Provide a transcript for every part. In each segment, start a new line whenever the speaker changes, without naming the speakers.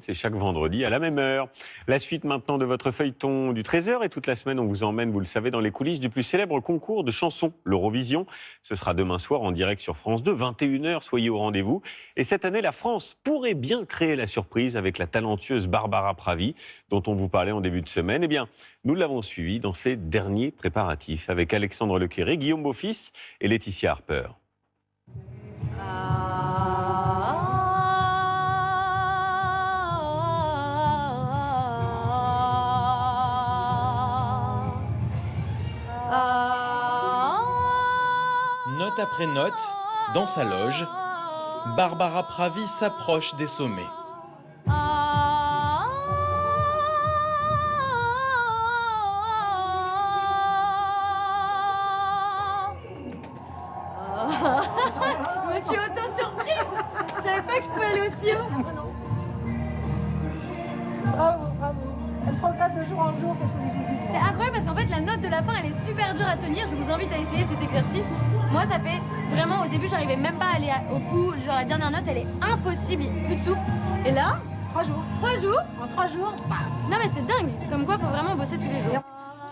C'est chaque vendredi à la même heure. La suite maintenant de votre feuilleton du 13h et toute la semaine on vous emmène, vous le savez, dans les coulisses du plus célèbre concours de chansons, l'Eurovision. Ce sera demain soir en direct sur France 2, 21h, soyez au rendez-vous. Et cette année, la France pourrait bien créer la surprise avec la talentueuse Barbara Pravi, dont on vous parlait en début de semaine. Eh bien, nous l'avons suivie dans ses derniers préparatifs avec Alexandre Lequéré, Guillaume Beaufils et Laetitia Harper.
Note après note, dans sa loge, Barbara Pravi s'approche des sommets.
Je me suis auto-surprise. Je savais pas que je pouvais aller aussi haut.
Bravo, bravo. Elle progresse de jour en jour. Qu'est-ce que je vous dis?
C'est incroyable parce qu'en fait la note de la fin elle est super dure à tenir. Je vous invite à essayer cet exercice. Moi ça fait vraiment au début j'arrivais même pas à aller au bout. Genre la dernière note elle est impossible, plus de souffle. Et là
3 jours.
3 jours.
En 3 jours, paf.
Non mais c'est dingue. Comme quoi faut vraiment bosser tous les jours.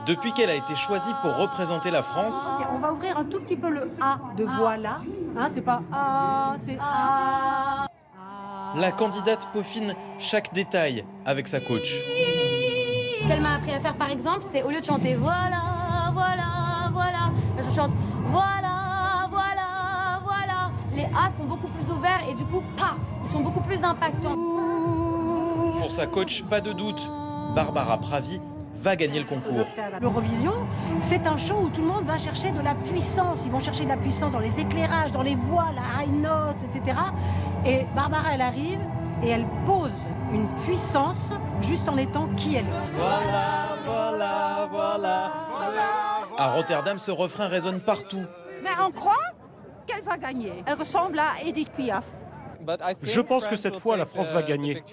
Depuis qu'elle a été choisie pour représenter la France,
Ok, on va ouvrir un tout petit peu le A de voilà. Hein, c'est pas A, c'est A.
la candidate peaufine chaque détail avec sa coach.
Ce qu'elle m'a appris à faire par exemple, c'est au lieu de chanter voilà, voilà, voilà, je chante voilà, voilà, voilà. Les A sont beaucoup plus ouverts et du coup, ils sont beaucoup plus impactants.
Pour sa coach, pas de doute, Barbara Pravi va gagner le concours.
L'Eurovision, c'est un show où tout le monde va chercher de la puissance. Ils vont chercher de la puissance dans les éclairages, dans les voix, la high note, etc. Et Barbara, elle arrive et elle pose une puissance juste en étant qui elle est.
Voilà, voilà, voilà. À Rotterdam, ce refrain résonne partout.
Mais on croit qu'elle va gagner. Elle ressemble à Edith Piaf.
Je pense que cette fois, la France va gagner.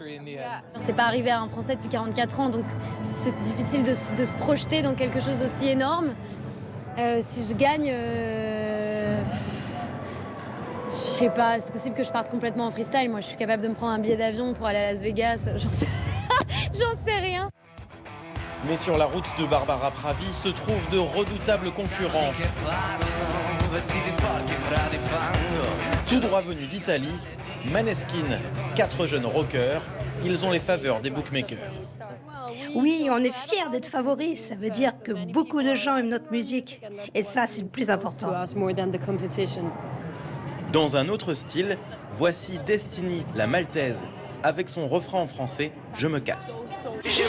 C'est pas arrivé à un Français depuis 44 ans, donc c'est difficile de se projeter dans quelque chose aussi énorme. Si je gagne, je sais pas, c'est possible que je parte complètement en freestyle. Moi, je suis capable de me prendre un billet d'avion pour aller à Las Vegas. J'en sais rien.
Mais sur la route de Barbara Pravi se trouvent de redoutables concurrents. Tout droit venus d'Italie, Maneskin, 4 jeunes rockers, ils ont les faveurs des bookmakers.
Oui, on est fiers d'être favoris. Ça veut dire que beaucoup de gens aiment notre musique. Et ça, c'est le plus important.
Dans un autre style, voici Destiny, la Maltaise, avec son refrain en français « Je me casse ».
Je suis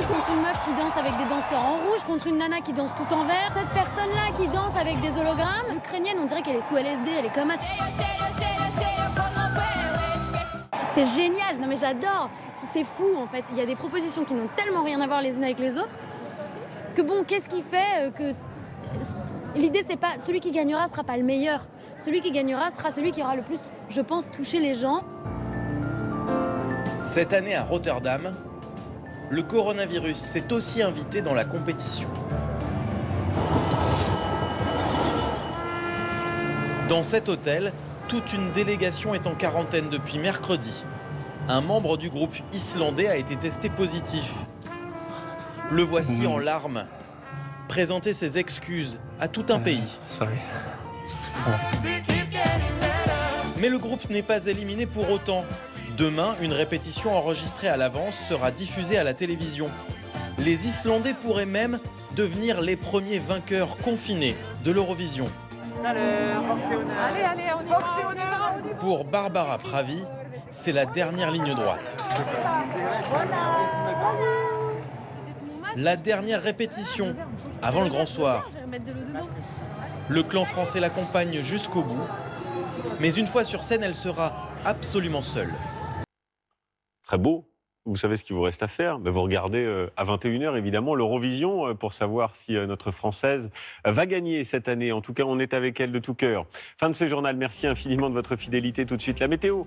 contre une meuf qui danse avec des danseurs en rouge, contre une nana qui danse tout en vert. Cette personne-là qui danse avec des hologrammes, l'ukrainienne, on dirait qu'elle est sous LSD, elle est comme... C'est génial, non mais j'adore, c'est fou en fait. Il y a des propositions qui n'ont tellement rien à voir les unes avec les autres que bon, qu'est-ce qui fait que... L'idée c'est pas, celui qui gagnera sera pas le meilleur. Celui qui gagnera sera celui qui aura le plus, je pense, touché les gens.
Cette année à Rotterdam, le coronavirus s'est aussi invité dans la compétition. Dans cet hôtel, toute une délégation est en quarantaine depuis mercredi. Un membre du groupe islandais a été testé positif. Le voici en larmes, présenter ses excuses à tout un pays. Mais le groupe n'est pas éliminé pour autant. Demain, une répétition enregistrée à l'avance sera diffusée à la télévision. Les Islandais pourraient même devenir les premiers vainqueurs confinés de l'Eurovision. Pour Barbara Pravi, c'est la dernière ligne droite. La dernière répétition, avant le grand soir. Le clan français l'accompagne jusqu'au bout. Mais une fois sur scène, elle sera absolument seule.
Très beau. Vous savez ce qu'il vous reste à faire. Vous regardez à 21h, évidemment, l'Eurovision pour savoir si notre Française va gagner cette année. En tout cas, on est avec elle de tout cœur. Fin de ce journal. Merci infiniment de votre fidélité. Tout de suite, la météo.